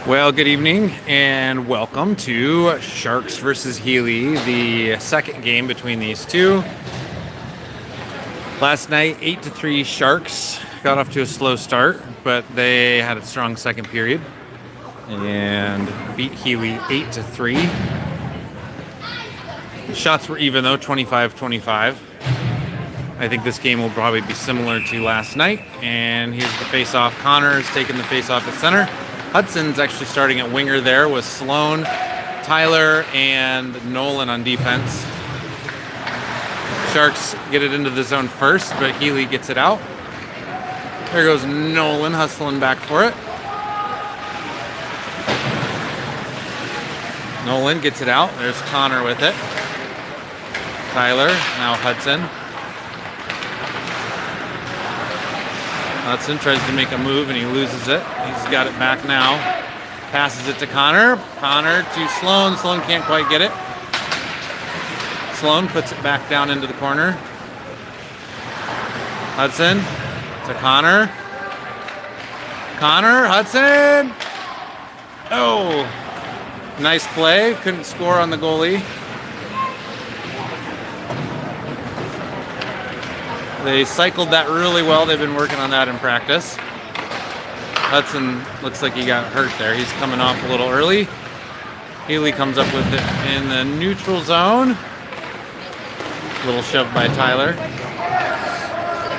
Well, good evening and welcome to Sharks versus Healy, the second game between these two. Last night, 8-3 Sharks got off to a slow start, but they had a strong second period and beat Healy 8-3. Shots were even though, 25-25. I think this game will probably be similar to last night. And here's the face-off. Connor's taking the face-off at center. Hudson's actually starting at winger there with Sloan, Tyler, and Nolan on defense. Sharks get it into the zone first, but Healy gets it out. There goes Nolan hustling back for it. Nolan gets it out. There's Connor with it. Tyler, now Hudson. Hudson tries to make a move and he loses it. He's got it back now. Passes it to Connor. Connor to Sloan. Sloan can't quite get it. Sloan puts it back down into the corner. Hudson to Connor. Connor, Hudson. Oh, nice play. Couldn't score on the goalie. They cycled that really well. They've been working on that in practice. Hudson looks like he got hurt there. He's coming off a little early. Healy comes up with it in the neutral zone. Little shove by Tyler.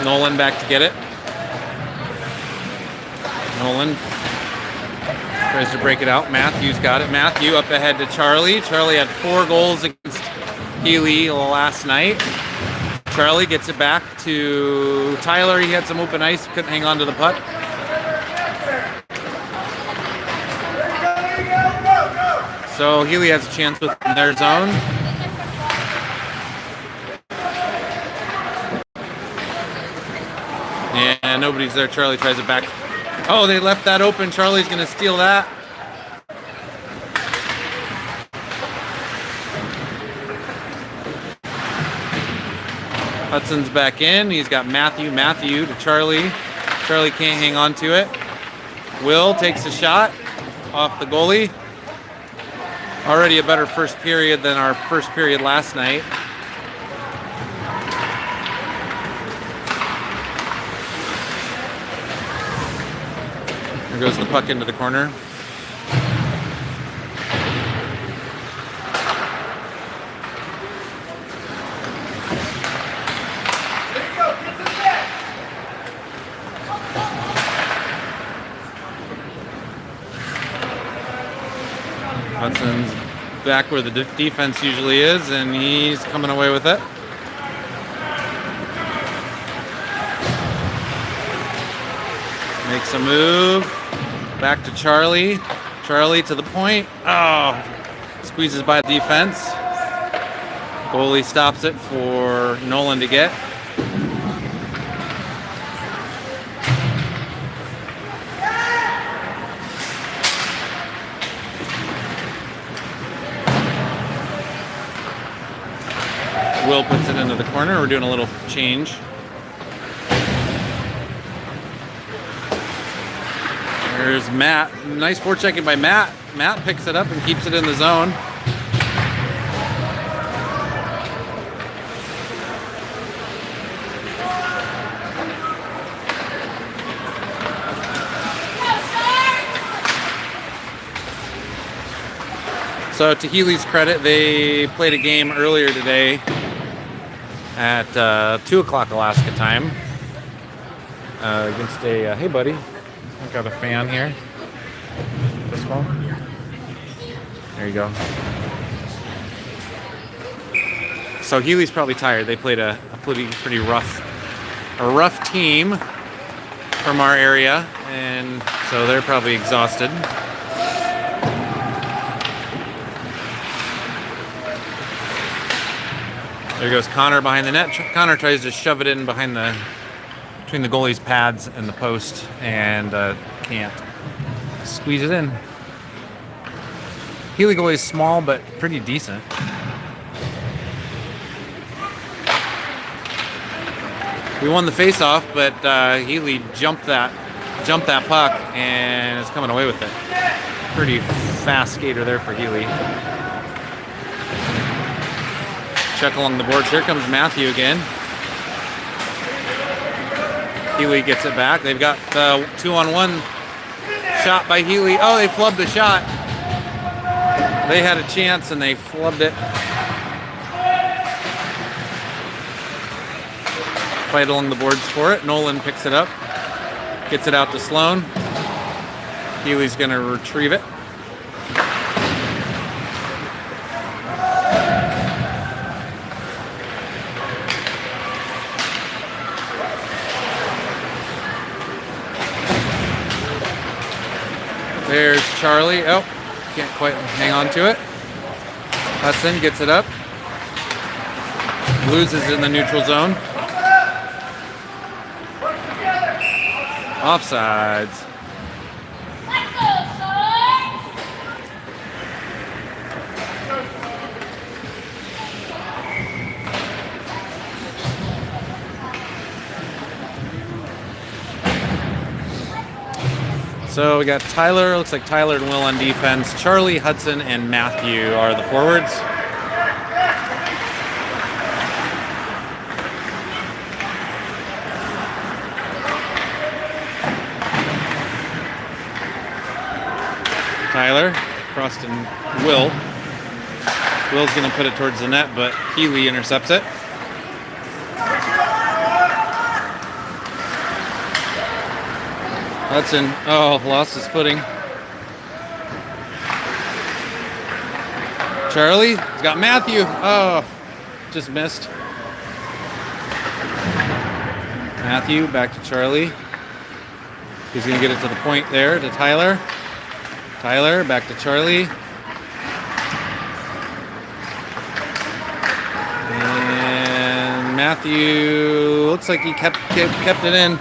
Nolan back to get it. Nolan tries to break it out. Matthew's got it. Matthew up ahead to Charlie. Charlie had 4 goals against Healy last night. Charlie gets it back to Tyler. He had some open ice, couldn't hang on to the puck. So Healy has a chance within their zone. And nobody's there. Charlie tries it back. Oh, they left that open. Charlie's going to steal that. Hudson's back in. He's got Matthew to Charlie. Charlie can't hang on to it. Will takes a shot off the goalie. Already a better first period than our first period last night. There goes the puck into the corner. Hudson's back where the defense usually is, and he's coming away with it. Makes a move. Back to Charlie. Charlie to the point. Oh, squeezes by the defense. Goalie stops it for Nolan to get. Will puts it into the corner. We're doing a little change. There's Matt. Nice forechecking by Matt. Matt picks it up and keeps it in the zone. So to Healy's credit, they played a game earlier today at 2 o'clock Alaska time against a, hey buddy, I got a fan here. This one? There you go. So Healy's probably tired. They played a pretty rough team from our area, and so they're probably exhausted. There goes Connor behind the net. Connor tries to shove it in between the goalie's pads and the post, and can't squeeze it in. Healy goalie is small but pretty decent. We won the face-off, but Healy jumped that puck and is coming away with it. Pretty fast skater there for Healy. Check along the boards. Here comes Matthew again. Healy gets it back. They've got 2-on-1 shot by Healy. Oh, they flubbed the shot. They had a chance and they flubbed it. Fight along the boards for it. Nolan picks it up. Gets it out to Sloan. Healy's going to retrieve it. There's Charlie. Oh, can't quite hang on to it. Hudson gets it up. Loses in the neutral zone. Offsides. So we got Tyler, looks like Tyler and Will on defense. Charlie, Hudson, and Matthew are the forwards. Tyler, crossed to Will. Will's going to put it towards the net, but Healy intercepts it. Hudson, oh, lost his footing. Charlie, he's got Matthew. Oh, just missed. Matthew, back to Charlie. He's going to get it to the point there to Tyler. Tyler, back to Charlie. And Matthew, looks like he kept it in.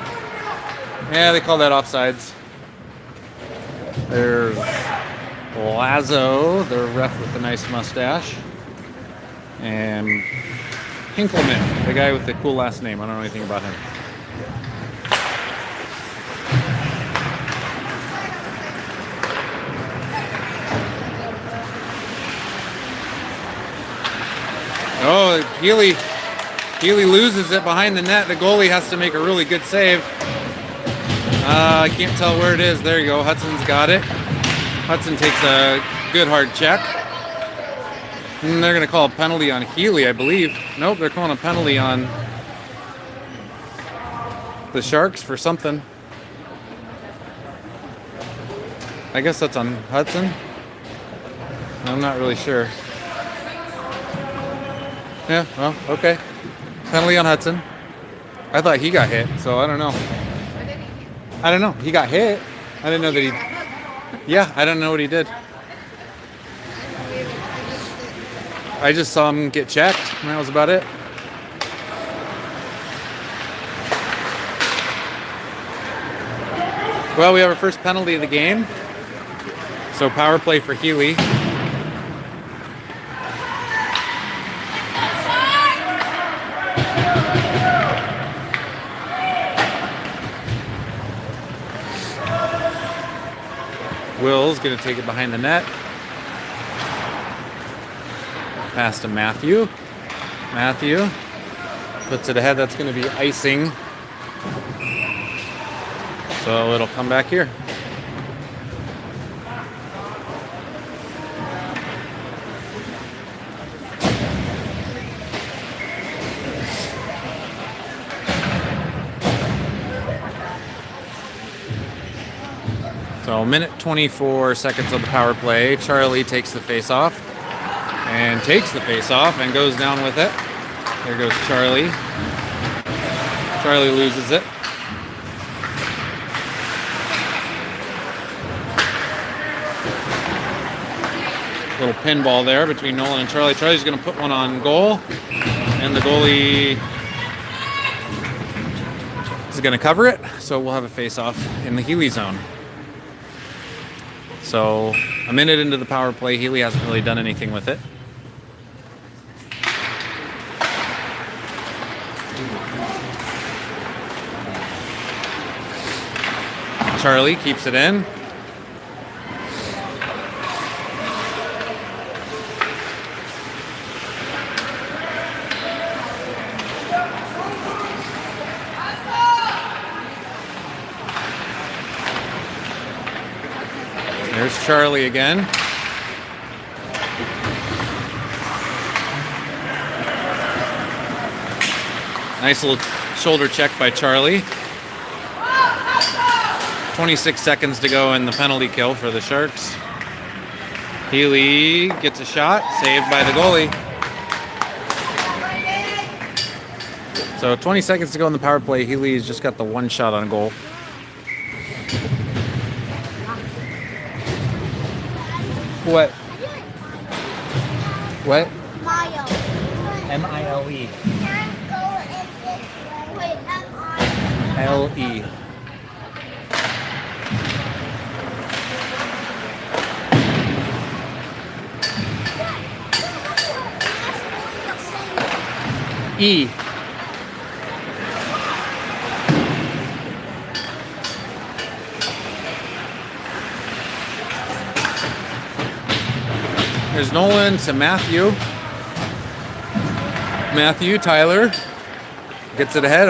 Yeah, they call that offsides. There's Lazo, the ref with the nice mustache. And Hinkleman, the guy with the cool last name. I don't know anything about him. Oh, Healy loses it behind the net. The goalie has to make a really good save. I can't tell where it is. There you go. Hudson's got it. Hudson takes a good hard check. And they're going to call a penalty on Healy, I believe. Nope, they're calling a penalty on the Sharks for something. I guess that's on Hudson. I'm not really sure. Yeah, well, okay. Penalty on Hudson. I thought he got hit, so I don't know. I don't know. He got hit. I didn't know that he... Yeah, I don't know what he did. I just saw him get checked, and that was about it. Well, we have our first penalty of the game. So power play for Healy. Will's going to take it behind the net. Pass to Matthew. Matthew puts it ahead. That's going to be icing. So it'll come back here. So a minute 24 seconds of the power play. Charlie takes the face off and goes down with it. There goes Charlie. Charlie loses it. Little pinball there between Nolan and Charlie. Charlie's going to put one on goal, and the goalie is going to cover it. So we'll have a face-off in the Healy zone. So a minute into the power play, Healy hasn't really done anything with it. Charlie keeps it in. There's Charlie again. Nice little shoulder check by Charlie. 26 seconds to go in the penalty kill for the Sharks. Healy gets a shot, saved by the goalie. So 20 seconds to go in the power play. Healy's just got the one shot on goal. What? What? Mile. M-I-L-E. Can't go in this way. Wait, M-I. L-E. E. There's Nolan to Matthew. Tyler gets it ahead.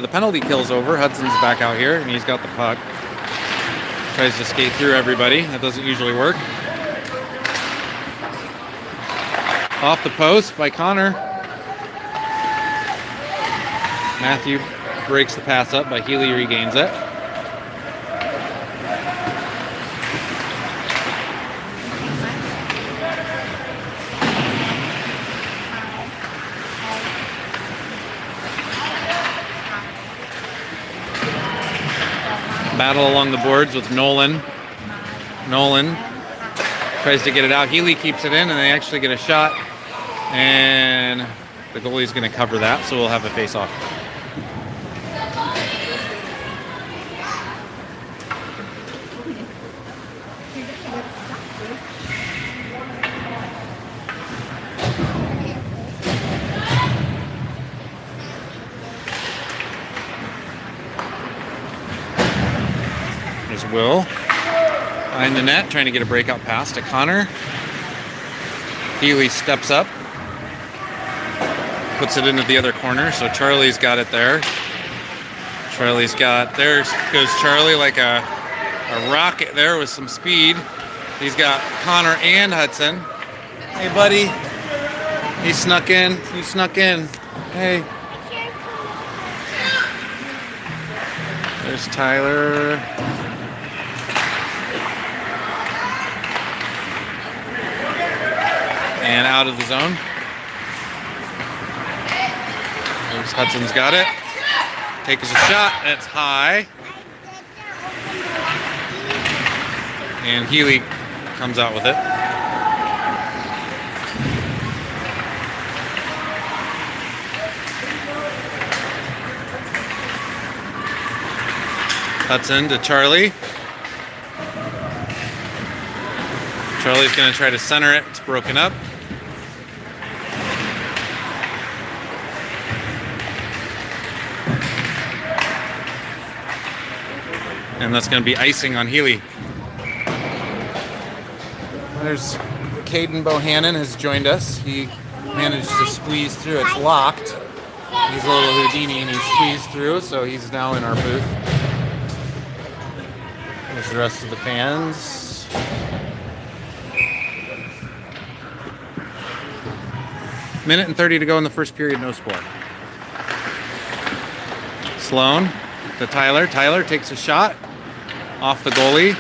The penalty kill's over. Hudson's back out here, and he's got the puck. Tries to skate through everybody. That doesn't usually work. Off the post by Connor. Matthew breaks the pass up, but Healy regains it. Battle along the boards with Nolan. Nolan tries to get it out. Healy keeps it in, and they actually get a shot. And the goalie's going to cover that, so we'll have a face-off. There's Will behind the net, trying to get a breakout pass to Connor. Healy steps up, puts it into the other corner, so Charlie's got it there. There goes Charlie like a rocket there with some speed. He's got Connor and Hudson. Hey, buddy. He snuck in. Hey. There's Tyler. And out of the zone. There's Hudson's got it. Takes a shot. That's high. And Healy comes out with it. Hudson to Charlie. Charlie's going to try to center it. It's broken up. And that's going to be icing on Healy. There's Caden Bohannon has joined us. He managed to squeeze through. It's locked. He's a little Houdini and he squeezed through, so he's now in our booth. There's the rest of the fans. Minute and 30 to go in the first period, no score. Sloan to Tyler. Tyler takes a shot off the goalie.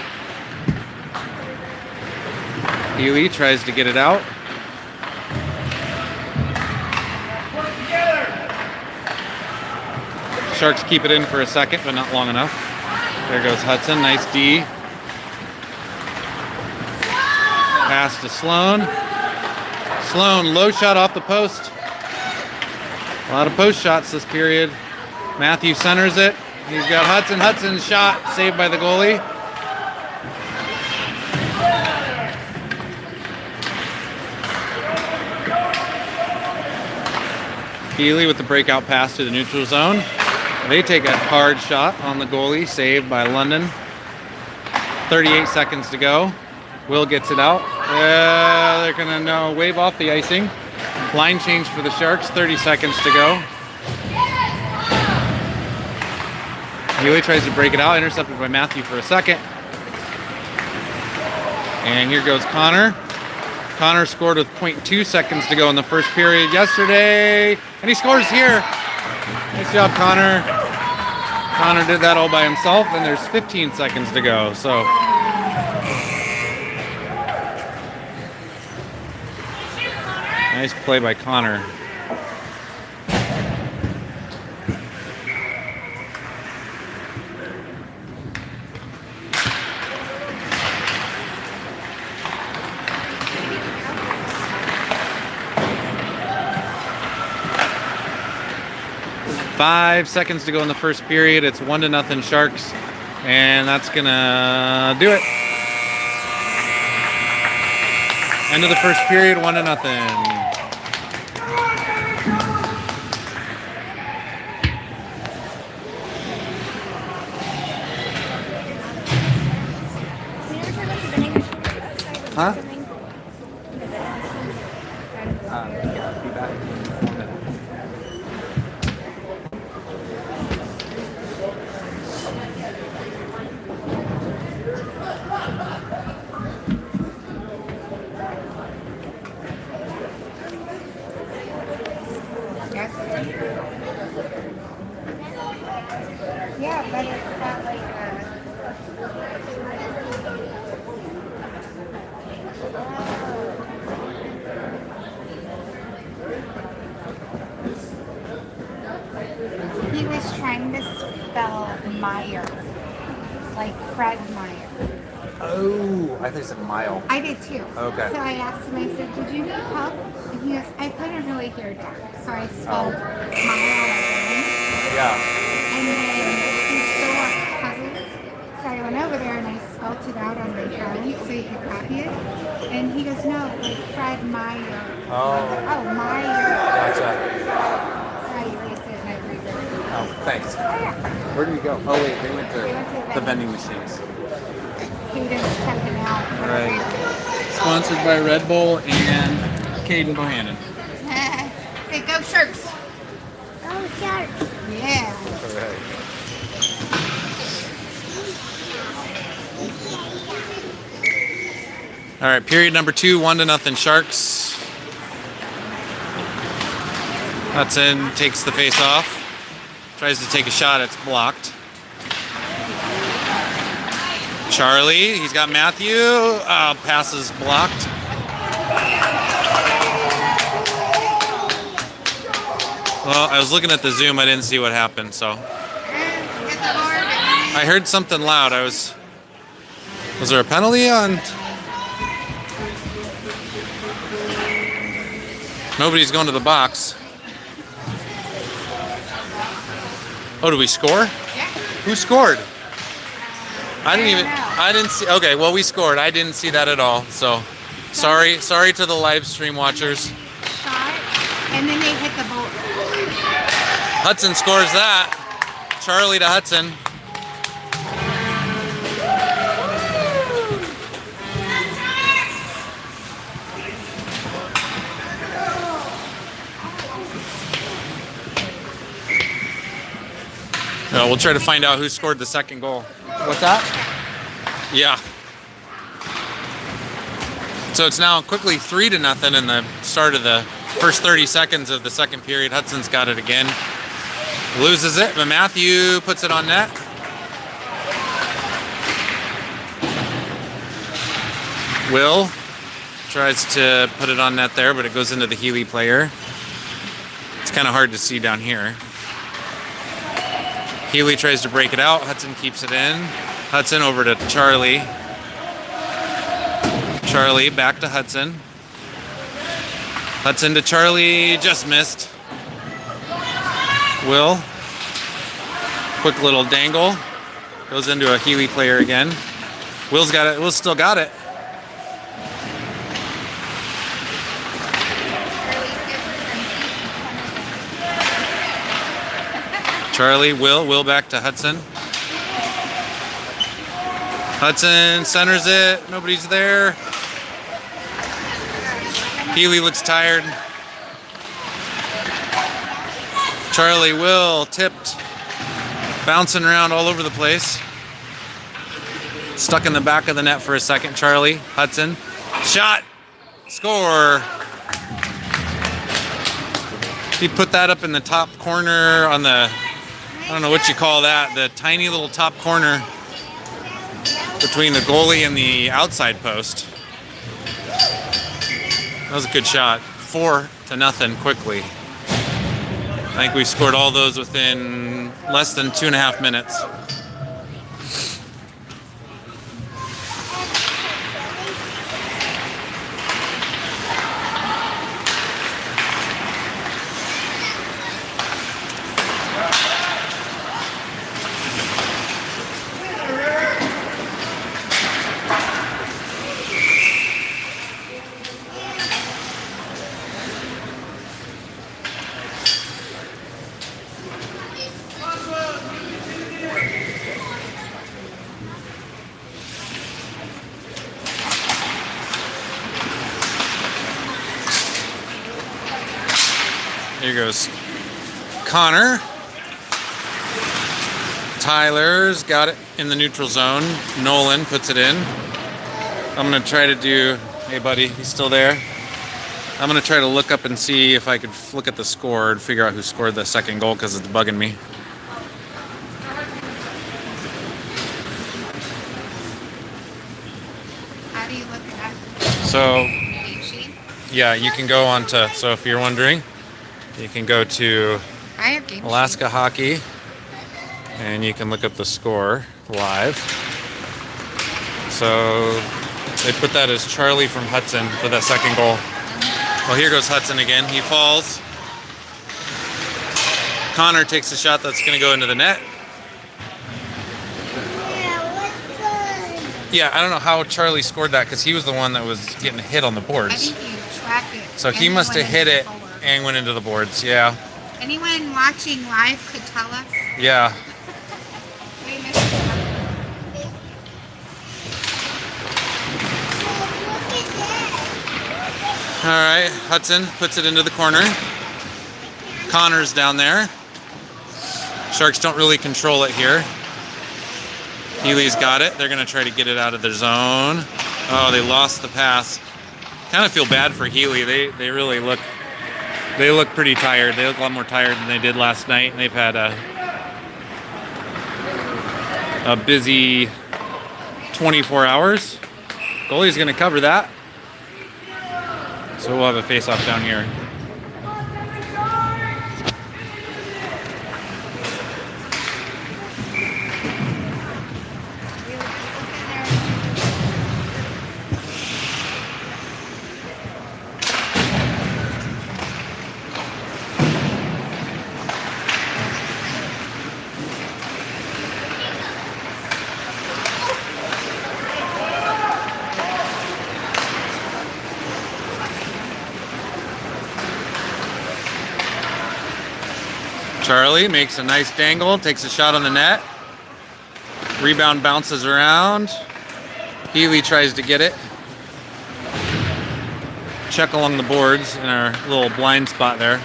Healy tries to get it out. Sharks keep it in for a second, but not long enough. There goes Hudson. Nice D. Pass to Sloan. Sloan, low shot off the post. A lot of post shots this period. Matthew centers it. He's got Hudson. Hudson's shot saved by the goalie. Healy with the breakout pass to the neutral zone. They take a hard shot on the goalie, saved by London. 38 seconds to go. Will gets it out. They're going to wave off the icing. Line change for the Sharks, 30 seconds to go. Healy tries to break it out, intercepted by Matthew for a second. And here goes Connor. Connor scored with 0.2 seconds to go in the first period yesterday. And he scores here. Nice job, Connor. Connor did that all by himself, and there's 15 seconds to go. So nice play by Connor. Five seconds to go in the first period. It's 1-0 Sharks, and that's gonna do it. End of the first period, 1-0. Huh? Be back. Yeah, but it's not like he was trying to spell Meyer, like Fred Meyer. Oh, I think it's a mile. I did too. Okay. So I asked him, I said, did you need help? And he goes, I couldn't really hear Dad. So I spelled Meyer again. Yeah. And then he still wants puzzles. So I went over there and I spelled it out on my phone so he could copy it. And he goes, no, like Fred Meyer. Oh. Oh, Meyer. Gotcha. So I erased it and I rewrote it. Oh, thanks. Oh, yeah. Where did we go? Oh, wait, they went They went to to the vending machines. Hayden's checking out. Right. Sponsored by Red Bull and Caden Bohannon. Say, go Sharks. Go Sharks. Yeah. All right. All right, period number 2, 1-0 Sharks. Hudson takes the face off. Tries to take a shot, it's blocked. Charlie, he's got Matthew. Pass is blocked. Well, I was looking at the Zoom, I didn't see what happened, so. I heard something loud. Was there a penalty on? Nobody's going to the box. Oh, did we score? Yeah. Who scored? I didn't see. Okay, well, we scored. I didn't see that at all. So, sorry to the live stream watchers. Shot, and then they hit the boat. Hudson scores that. Charlie to Hudson. We'll try to find out who scored the second goal. What's that? Yeah. So it's now quickly 3-0 in the start of the first 30 seconds of the second period. Hudson's got it again. Loses it, but Matthew puts it on net. Will tries to put it on net there, but it goes into the Healy player. It's kind of hard to see down here. Healy tries to break it out. Hudson keeps it in. Hudson over to Charlie. Charlie back to Hudson. Hudson to Charlie. Just missed. Will. Quick little dangle. Goes into a Healy player again. Will's got it. Will's still got it. Charlie, Will back to Hudson. Hudson centers it. Nobody's there. Healy looks tired. Charlie, Will tipped. Bouncing around all over the place. Stuck in the back of the net for a second, Charlie. Hudson. Shot. Score. He put that up in the top corner on the, I don't know what you call that, the tiny little top corner between the goalie and the outside post. That was a good shot. 4-0 quickly. I think we scored all those within less than 2.5 minutes. Here goes Connor. Tyler's got it in the neutral zone. Nolan puts it in. I'm going to try to do... Hey, buddy, he's still there? I'm going to try to look up and see if I could look at the score and figure out who scored the second goal because it's bugging me. How do you look it up? So, Game sheet? yeah, you can go on to... So if you're wondering, you can go to I have game Alaska sheet. Hockey, and you can look up the score live. So they put that as Charlie from Hudson for that second goal. Well, here goes Hudson again. He falls. Connor takes a shot that's going to go into the net. Yeah, I don't know how Charlie scored that because he was the one that was getting hit on the I boards. think you tracked it. So and he it must went have hit into it the forward. and went into the boards. Yeah. Anyone watching live could tell us. Yeah. We missed it. All right, Hudson puts it into the corner. Connor's down there. Sharks don't really control it here. Healy's got it. They're going to try to get it out of their zone. Oh, they lost the pass. Kind of feel bad for Healy. They really look pretty tired. They look a lot more tired than they did last night. And they've had a busy 24 hours. Goalie's going to cover that. So we'll have a face-off down here. Charlie makes a nice dangle, takes a shot on the net. Rebound bounces around. Healy tries to get it. Check along the boards in our little blind spot there.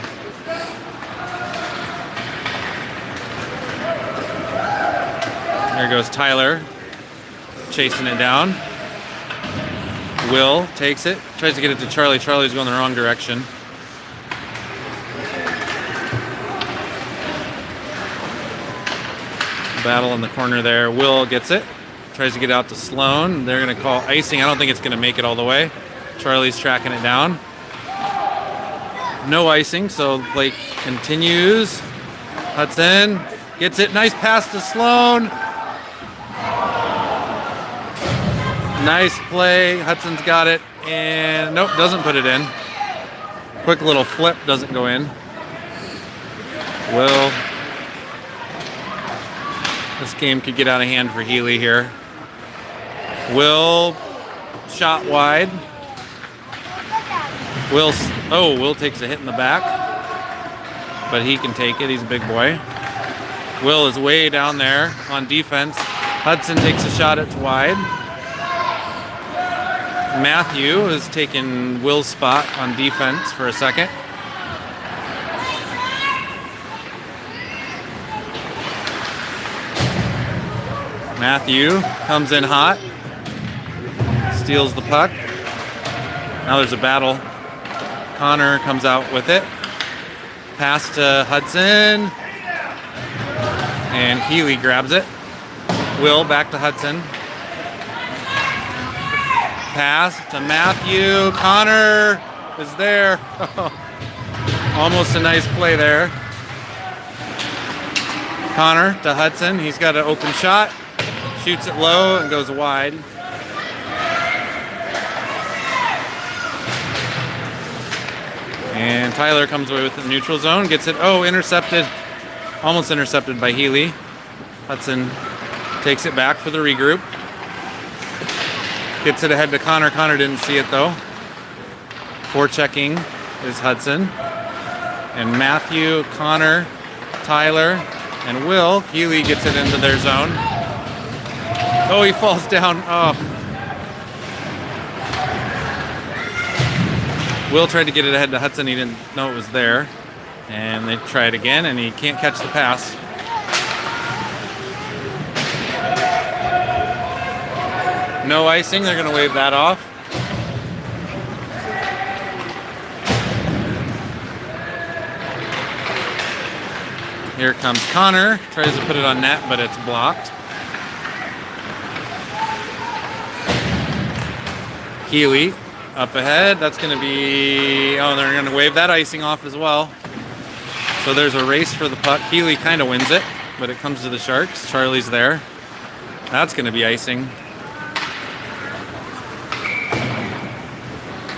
There goes Tyler, chasing it down. Will takes it, tries to get it to Charlie. Charlie's going the wrong direction. Battle in the corner there. Will gets it. Tries to get out to Sloan. They're going to call icing. I don't think it's going to make it all the way. Charlie's tracking it down. No icing, so Blake continues. Hudson gets it. Nice pass to Sloan. Nice play. Hudson's got it. And nope, doesn't put it in. Quick little flip, doesn't go in. Will. This game could get out of hand for Healy here. Will shot wide. Will takes a hit in the back, but he can take it. He's a big boy. Will is way down there on defense. Hudson takes a shot. It's wide. Matthew has taken Will's spot on defense for a second. Matthew comes in hot. Steals the puck. Now there's a battle. Connor comes out with it. Pass to Hudson. And Healy grabs it. Will back to Hudson. Pass to Matthew. Connor is there. Almost a nice play there. Connor to Hudson. He's got an open shot. Shoots it low and goes wide. And Tyler comes away with the neutral zone. Gets it. Oh, intercepted. Almost intercepted by Healy. Hudson takes it back for the regroup. Gets it ahead to Connor. Connor didn't see it though. Forechecking is Hudson. And Matthew, Connor, Tyler, and Will. Healy gets it into their zone. Oh, he falls down. Oh. Will tried to get it ahead to Hudson. He didn't know it was there. And they try it again, and he can't catch the pass. No icing. They're going to wave that off. Here comes Connor. Tries to put it on net, but it's blocked. Healy up ahead. That's going to be... Oh, they're going to wave that icing off as well. So there's a race for the puck. Healy kind of wins it, but it comes to the Sharks. Charlie's there. That's going to be icing.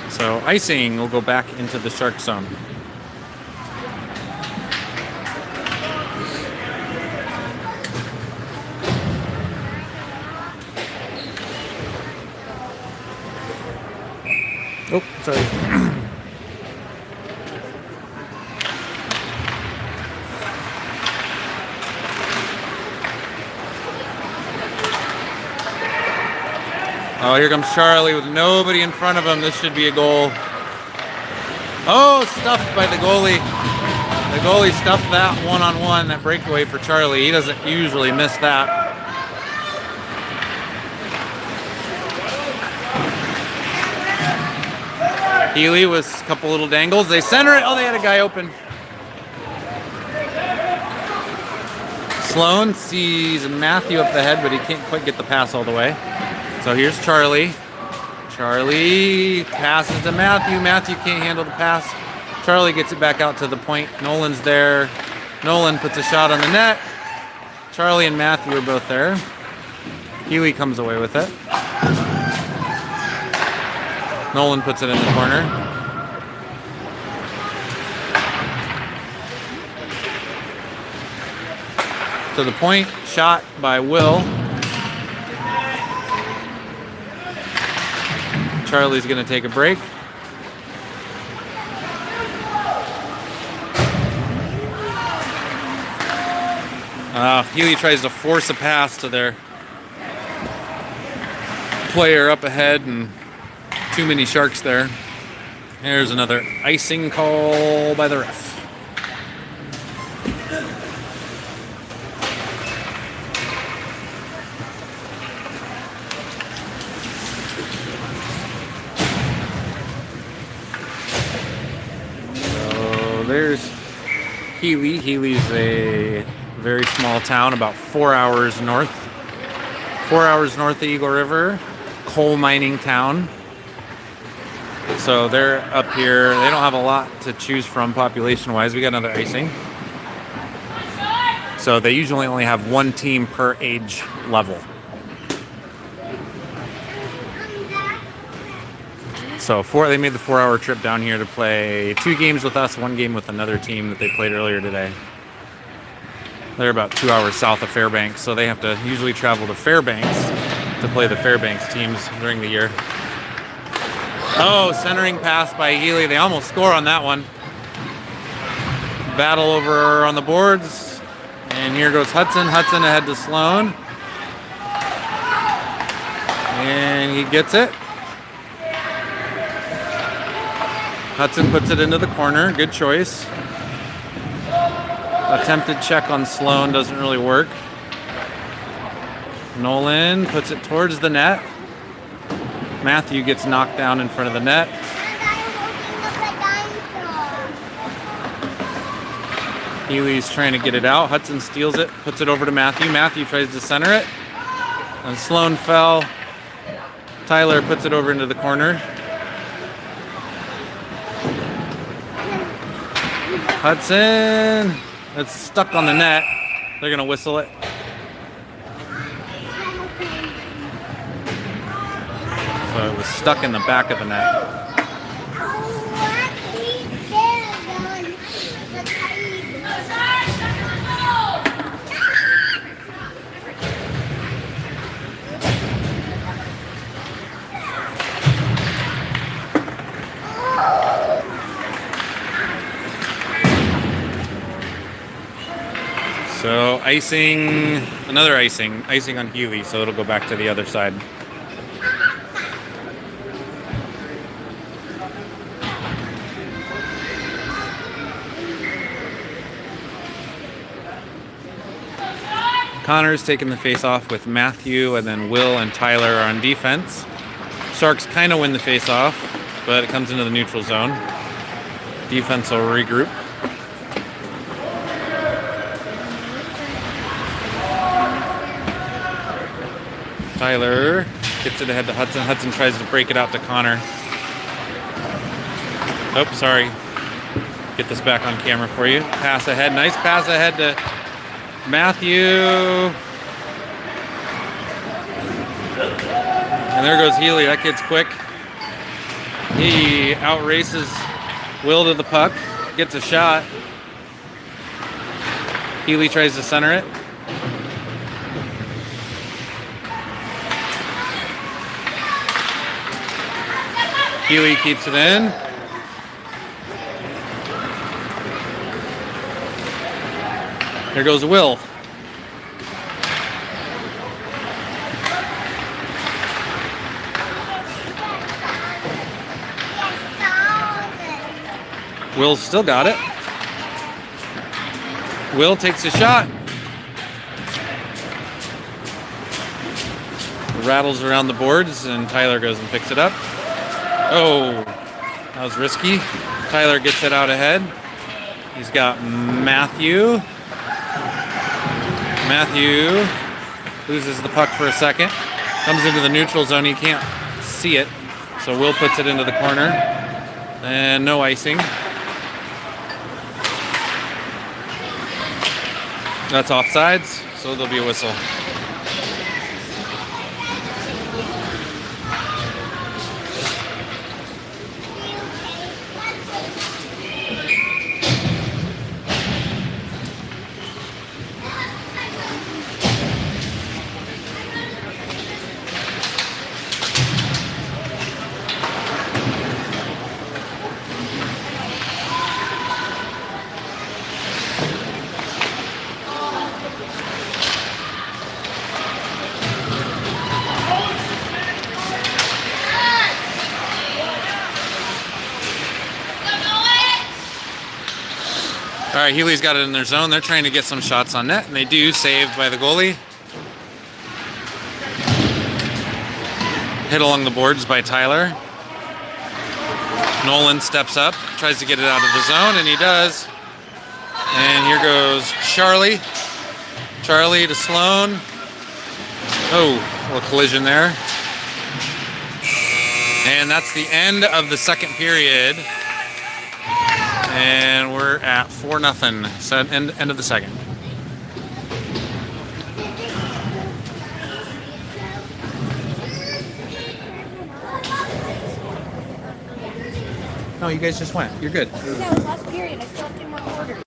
So icing will go back into the Shark zone. Oh, sorry. Oh, here comes Charlie with nobody in front of him. This should be a goal. Oh, stuffed by the goalie. The goalie stuffed that one-on-one, that breakaway for Charlie. He doesn't usually miss that. Healy with a couple little dangles. They center it. Oh, they had a guy open. Sloan sees Matthew up the head, but he can't quite get the pass all the way. So here's Charlie. Charlie passes to Matthew. Matthew can't handle the pass. Charlie gets it back out to the point. Nolan's there. Nolan puts a shot on the net. Charlie and Matthew are both there. Healy comes away with it. Nolan puts it in the corner. To the point, shot by Will. Charlie's going to take a break. Healy tries to force a pass to their player up ahead, and too many Sharks there. There's another icing call by the ref. So there's Healy. Healy's a very small town, about 4 hours north. 4 hours north of Eagle River. Coal mining town. So they're up here. They don't have a lot to choose from population-wise. We got another icing. So they usually only have one team per age level. So they made the 4-hour trip down here to play 2 games with us, 1 game with another team that they played earlier today. They're about 2 hours south of Fairbanks, so they have to usually travel to Fairbanks to play the Fairbanks teams during the year. Oh, centering pass by Healy. They almost score on that one. Battle over on the boards. And here goes Hudson. Hudson ahead to Sloan. And he gets it. Hudson puts it into the corner. Good choice. Attempted check on Sloan doesn't really work. Nolan puts it towards the net. Matthew gets knocked down in front of the net. Healy's trying to get it out. Hudson steals it, puts it over to Matthew. Matthew tries to center it. And Sloan fell. Tyler puts it over into the corner. Hudson. It's stuck on the net. They're going to whistle it. So it was stuck in the back of the net. So icing, another icing on Healy, so it'll go back to the other side. Connor's taking the face off with Matthew, and then Will and Tyler are on defense. Sharks kind of win the face off, but it comes into the neutral zone. Defense will regroup. Tyler gets it ahead to Hudson. Hudson tries to break it out to Connor. Oh, sorry. Get this back on camera for you. Pass ahead. Nice pass ahead to Matthew. And there goes Healy. That kid's quick. He outraces Will to the puck. Gets a shot. Healy tries to center it. Healy keeps it in. There goes Will. Will still got it. Will takes a shot. Rattles around the boards, and Tyler goes and picks it up. Oh, that was risky. Tyler gets it out ahead. He's got Matthew. Matthew loses the puck for a second. Comes into the neutral zone. He can't see it. So Will puts it into the corner. And no icing. That's offsides, so there'll be a whistle. All right, Healy's got it in their zone. They're trying to get some shots on net, and they do, saved by the goalie. Hit along the boards by Tyler. Nolan steps up, tries to get it out of the zone, and he does. And here goes Charlie. Charlie to Sloan. Oh, a little collision there. And that's the end of the second period. And we're at 4-0. So end of the second. No, you guys just went. You're good. No, it was last period. I still have 2 more quarters.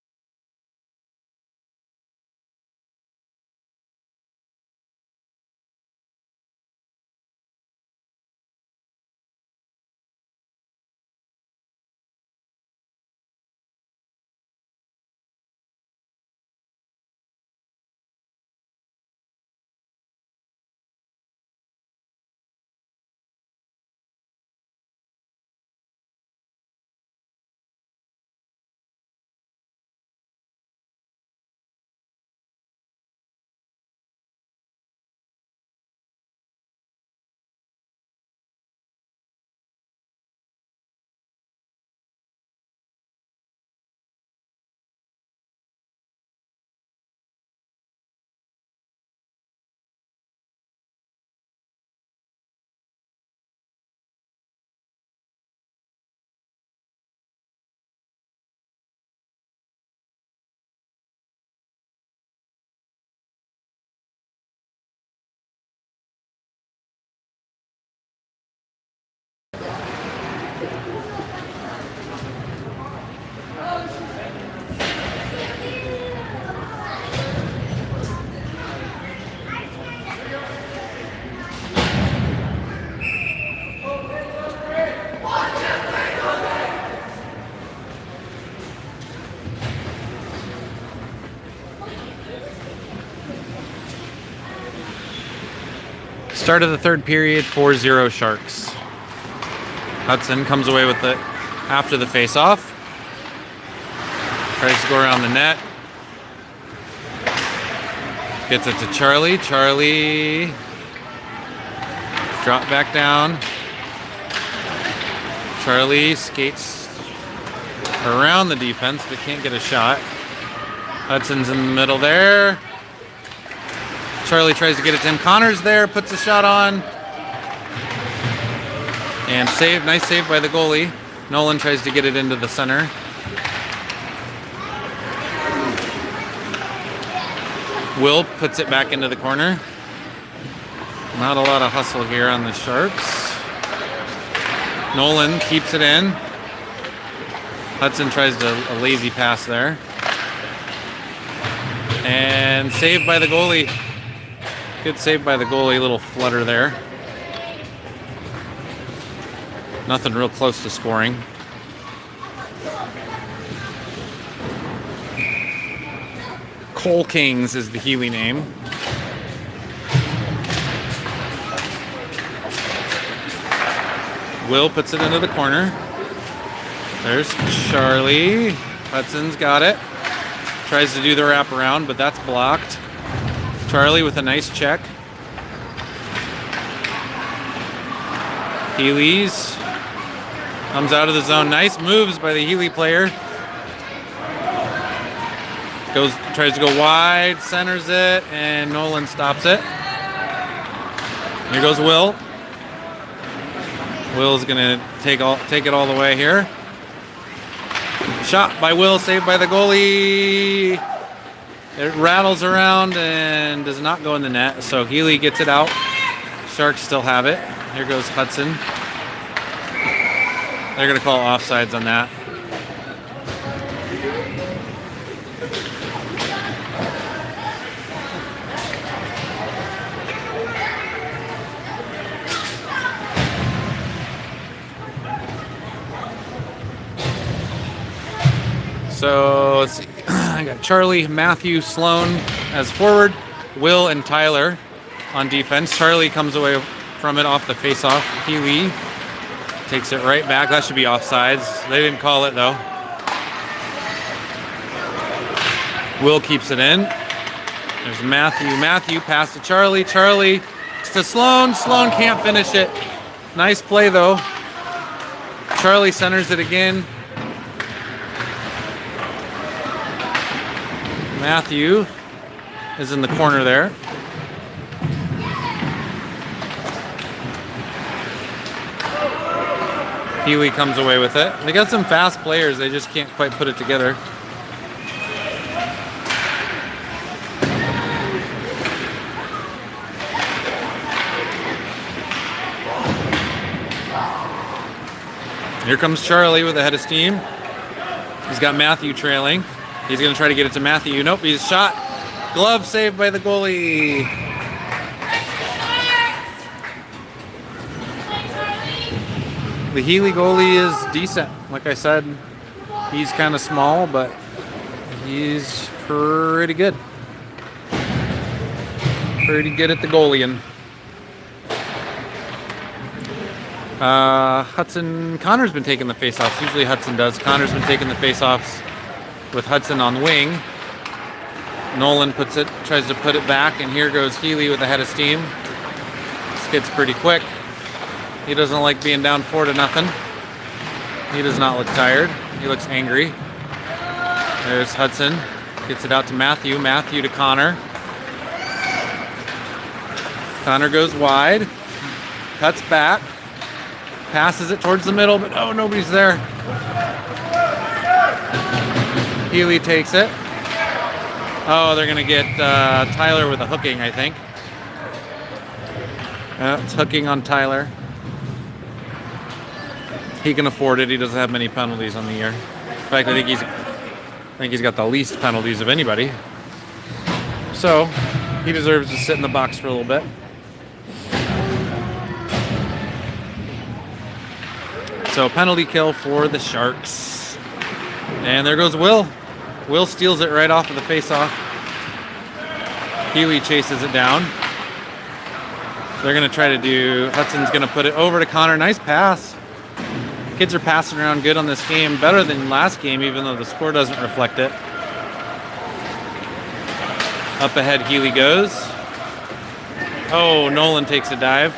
Start of the third period, 4-0 Sharks. Hudson comes away with it after the face-off. Tries to go around the net. Gets it to Charlie. Charlie. Drop back down. Charlie skates around the defense but can't get a shot. Hudson's in the middle there. Charlie tries to get it to him. Connor's there, puts a shot on. And save, nice save by the goalie. Nolan tries to get it into the center. Will puts it back into the corner. Not a lot of hustle here on the Sharks. Nolan keeps it in. Hudson tries a lazy pass there. And saved by the goalie. Good save by the goalie, little flutter there. Nothing real close to scoring. Coal Kings is the Healy name. Will puts it into the corner. There's Charlie. Hudson's got it. Tries to do the wraparound, but that's blocked. Charlie with a nice check. Healy's comes out of the zone. Nice moves by the Healy player. Tries to go wide, centers it, and Nolan stops it. Here goes Will. Will's gonna take it all the way here. Shot by Will, saved by the goalie. It rattles around and does not go in the net, so Healy gets it out. Sharks still have it. Here goes Hudson. They're gonna call offsides on that. So let's see. I got Charlie, Matthew, Sloan as forward, Will and Tyler on defense. Charlie comes away from it off the face-off. Healy takes it right back. That should be offsides. They didn't call it though. Will keeps it in. There's Matthew. Matthew pass to Charlie. Charlie to Sloan. Sloan can't finish it. Nice play though. Charlie centers it again. Matthew is in the corner there. Healy comes away with it. They got some fast players, they just can't quite put it together. Here comes Charlie with a head of steam. He's got Matthew trailing. He's going to try to get it to Matthew. Nope, he's shot. Glove saved by the goalie. The Healy goalie is decent. Like I said, he's kind of small, but he's pretty good. Pretty good at the goalieing. Connor's been taking the face-offs. Usually Hudson does. Connor's been taking the face-offs with Hudson on wing. Nolan tries to put it back, and here goes Healy with a head of steam. Skids pretty quick. He doesn't like being down 4-0. He does not look tired. He looks angry. There's Hudson. Gets it out to Matthew. Matthew to Connor. Connor goes wide. Cuts back. Passes it towards the middle, but oh, nobody's there. Healy takes it. Oh, they're going to get Tyler with a hooking, I think. It's hooking on Tyler. He can afford it. He doesn't have many penalties on the year. In fact, I think he's got the least penalties of anybody. So he deserves to sit in the box for a little bit. So penalty kill for the Sharks. And there goes Will. Will steals it right off of the face-off. Healy chases it down. They're going to try to do, Hudson's going to put it over to Connor. Nice pass. Kids are passing around good on this game. Better than last game, even though the score doesn't reflect it. Up ahead, Healy goes. Oh, Nolan takes a dive.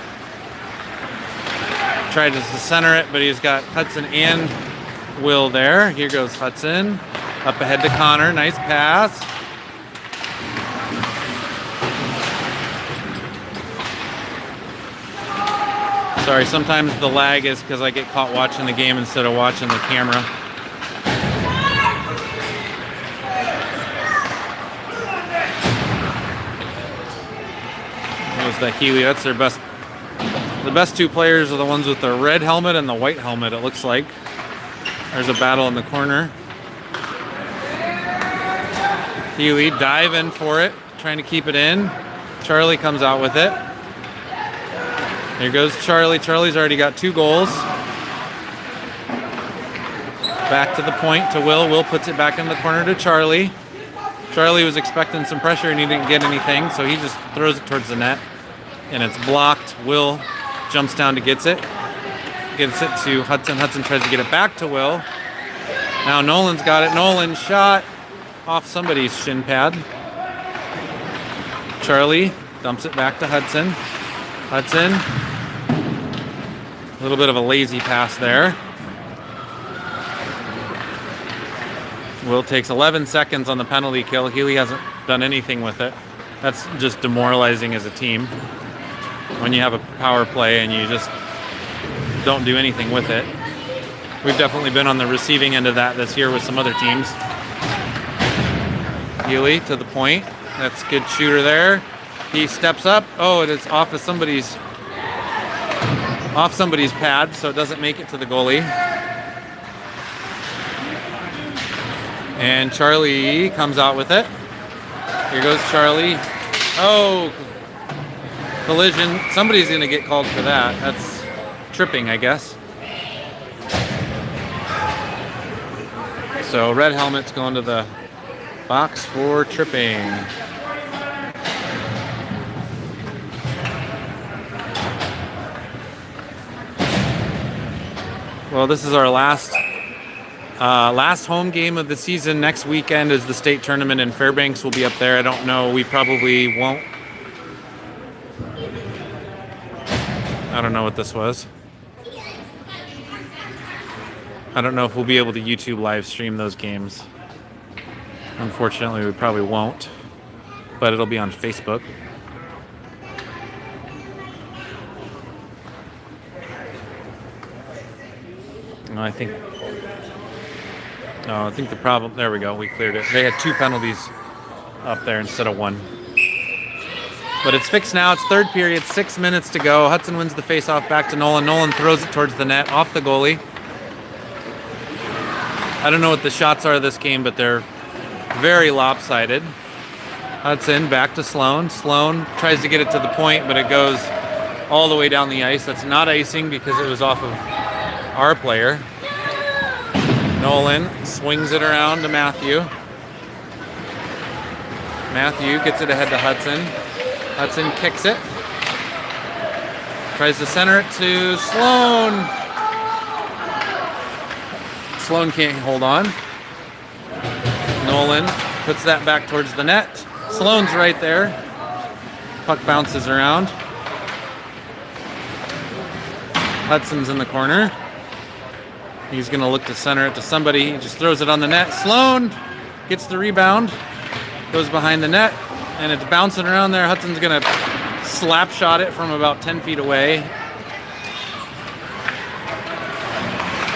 Tried to center it, but he's got Hudson and Will there. Here goes Hudson. Up ahead to Connor. Nice pass. Sorry, sometimes the lag is because I get caught watching the game instead of watching the camera. That was the Healy. That's their best. The best two players are the ones with the red helmet and the white helmet, it looks like. There's a battle in the corner. Healy diving for it, trying to keep it in. Charlie comes out with it. Here goes Charlie. Charlie's already got 2 goals. Back to the point to Will. Will puts it back in the corner to Charlie. Charlie was expecting some pressure and he didn't get anything, so he just throws it towards the net. And it's blocked. Will jumps down to gets it. Gets it to Hudson. Hudson tries to get it back to Will. Now Nolan's got it. Nolan shot off somebody's shin pad. Charlie dumps it back to Hudson. Hudson. A little bit of a lazy pass there. Will takes 11 seconds on the penalty kill. Healy hasn't done anything with it. That's just demoralizing as a team. When you have a power play and you just don't do anything with it. We've definitely been on the receiving end of that this year with some other teams. Healy to the point. That's a good shooter there. He steps up. Oh, it is off of somebody's pad, so it doesn't make it to the goalie. And Charlie comes out with it. Here goes Charlie. Oh, collision. Somebody's going to get called for that. That's tripping, I guess. So red helmet's going to the box for tripping. Well, this is our last home game of the season. Next weekend is the state tournament in Fairbanks. We'll be up there. I don't know. We probably won't. I don't know what this was. I don't know if we'll be able to YouTube live stream those games. Unfortunately, we probably won't. But it'll be on Facebook. I think the problem, there we go, we cleared it. They had 2 penalties up there instead of 1. But it's fixed now. It's third period, 6 minutes to go. Hudson wins the face-off back to Nolan. Nolan throws it towards the net, off the goalie. I don't know what the shots are this game, but they're very lopsided. Hudson back to Sloan. Sloan tries to get it to the point, but it goes all the way down the ice. That's not icing because it was off of our player. Nolan swings it around to Matthew. Matthew gets it ahead to Hudson. Hudson kicks it. Tries to center it to Sloan. Sloan can't hold on. Nolan puts that back towards the net. Sloan's right there. Puck bounces around. Hudson's in the corner. He's going to look to center it to somebody. He just throws it on the net. Sloan gets the rebound. Goes behind the net. And it's bouncing around there. Hudson's going to slap shot it from about 10 feet away.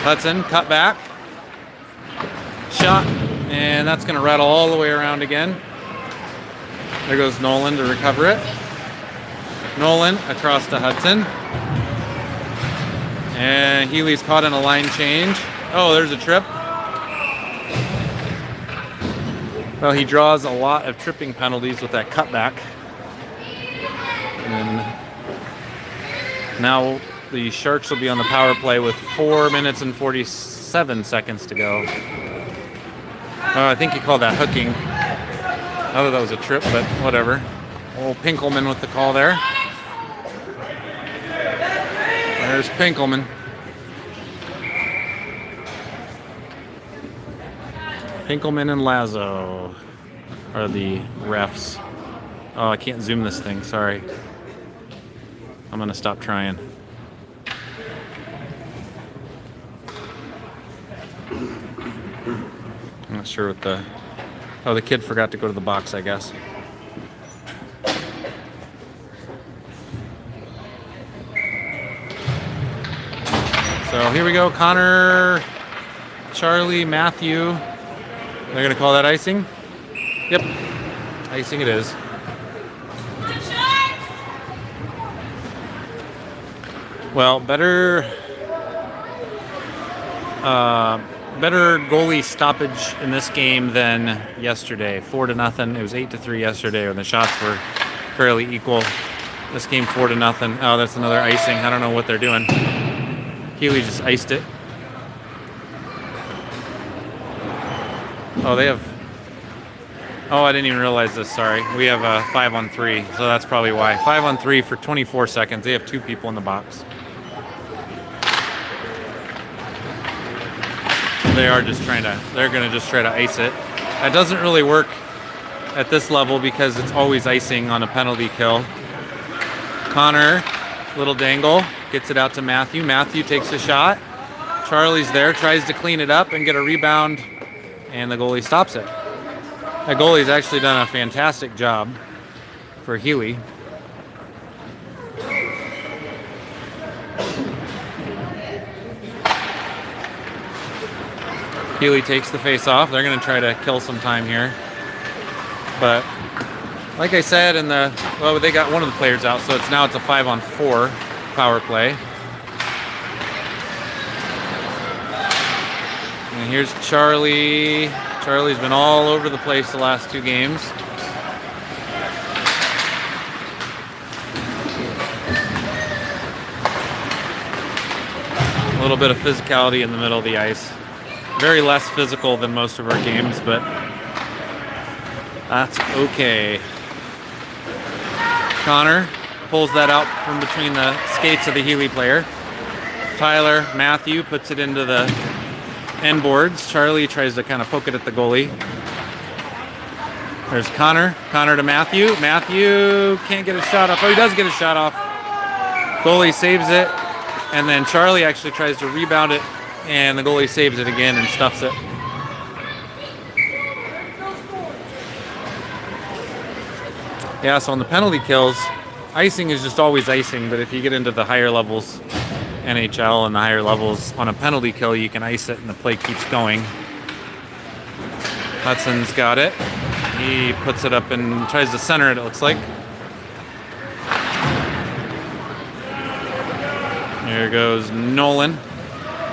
Hudson cut back. Shot. And that's going to rattle all the way around again. There goes Nolan to recover it. Nolan across to Hudson. And Healy's caught in a line change. Oh, there's a trip. Well, he draws a lot of tripping penalties with that cutback. And now the Sharks will be on the power play with 4 minutes and 47 seconds to go. Oh, I think he called that hooking. I thought that was a trip, but whatever. Old Pinkelman with the call there. There's Pinkelman. Pinkelman and Lazo are the refs. Oh, I can't zoom this thing. Sorry. I'm going to stop trying. I'm not sure what the... Oh, the kid forgot to go to the box, I guess. So here we go. Connor, Charlie, Matthew. They're going to call that icing? Yep. Icing it is. Well, better goalie stoppage in this game than yesterday. 4-0. It was 8-3 yesterday when the shots were fairly equal. This game 4-0. Oh, that's another icing. I don't know what they're doing. Healy just iced it. Oh, they have... Oh, I didn't even realize this. Sorry. We have a 5-on-3, so that's probably why. 5-on-3 for 24 seconds. They have 2 people in the box. They are just trying to... They're going to just try to ice it. That doesn't really work at this level because it's always icing on a penalty kill. Connor, little dangle, gets it out to Matthew. Matthew takes a shot. Charlie's there, tries to clean it up and get a rebound, and the goalie stops it. That goalie's actually done a fantastic job for Healy. Healy takes the face off. They're going to try to kill some time here. But like I said, well, they got one of the players out, so it's a 5-on-4 power play. And here's Charlie. Charlie's been all over the place the last 2 games. A little bit of physicality in the middle of the ice. Very less physical than most of our games, but that's okay. Connor pulls that out from between the skates of the Healy player. Tyler, Matthew puts it into the end boards. Charlie tries to kind of poke it at the goalie. There's Connor. Connor to Matthew. Matthew can't get a shot off. Oh, he does get a shot off. Goalie saves it. And then Charlie actually tries to rebound it. And the goalie saves it again and stuffs it. Yeah, so on the penalty kills, icing is just always icing. But if you get into the higher levels, NHL and the higher levels, on a penalty kill, you can ice it and the play keeps going. Hudson's got it. He puts it up and tries to center it, it looks like. There goes Nolan.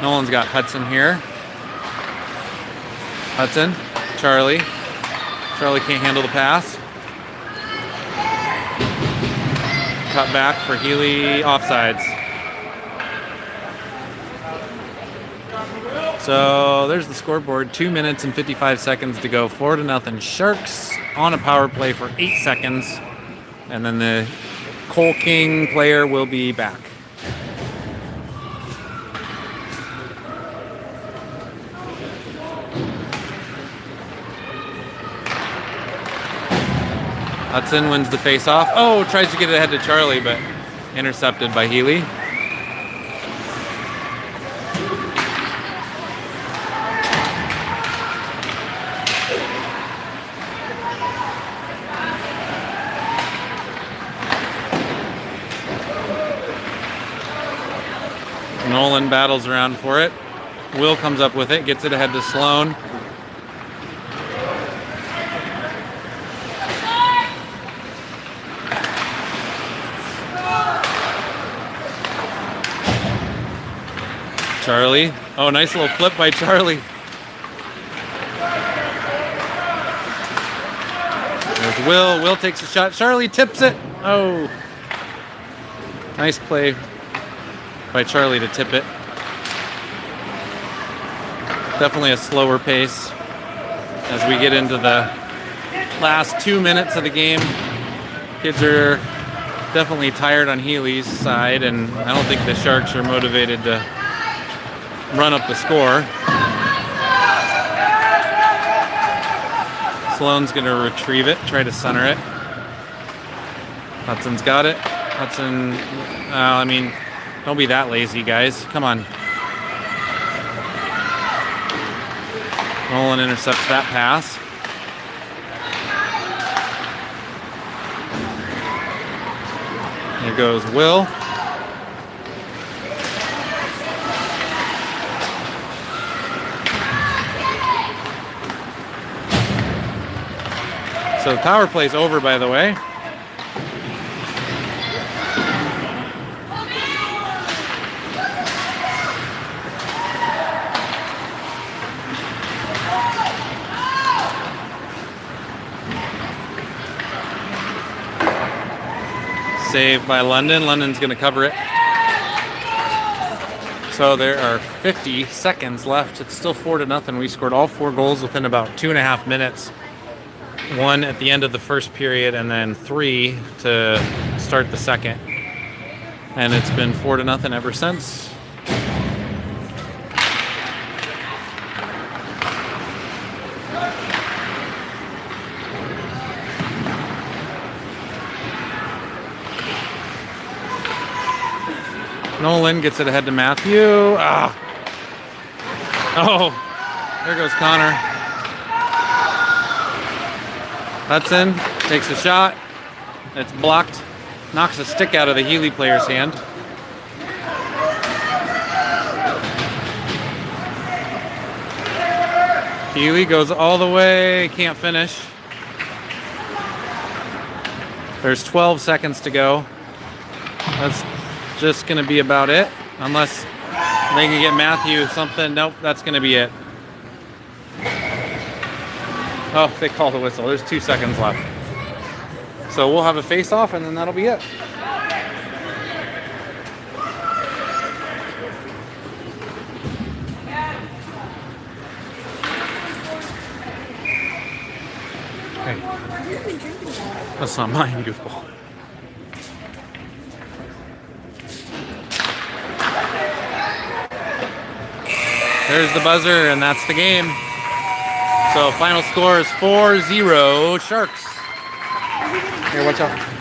Nolan's got Hudson here. Hudson, Charlie. Charlie can't handle the pass. Cut back for Healy, offsides. So there's the scoreboard. 2 minutes and 55 seconds to go. 4-0 Sharks on a power play for 8 seconds. And then the Cole King player will be back. Hudson wins the face-off. Oh, tries to get it ahead to Charlie, but intercepted by Healy. Nolan battles around for it. Will comes up with it, gets it ahead to Sloan. Charlie. Oh, nice little flip by Charlie. There's Will. Will takes a shot. Charlie tips it. Oh. Nice play by Charlie to tip it. Definitely a slower pace as we get into the last 2 minutes of the game. Kids are Definitely tired on Healy's side, and I don't think the Sharks are motivated to run up the score. Sloan's going to retrieve it, try to center it. Hudson's got it. Hudson, I mean, don't be that lazy, guys. Come on. Nolan intercepts that pass. Here goes Will. So the power play's over, by the way. Saved by London. London's going to cover it. So there are 50 seconds left. It's still 4-0. We scored all 4 goals within about 2.5 minutes. 1 at the end of the first period, and then 3 to start the second. And it's been 4-0 ever since. Nolan gets it ahead to Matthew. Ah. Oh, there goes Connor. Hudson takes a shot. It's blocked. Knocks a stick out of the Healy player's hand. Healy goes all the way. Can't finish. There's 12 seconds to go. That's just going to be about it. Unless they can get Matthew something. Nope, that's going to be it. Oh, they call the whistle. There's 2 seconds left. So we'll have a face-off, and then that'll be it. Hey. That's not mine, goofball. There's the buzzer, and that's the game. So final score is 4-0 Sharks. Here, watch out.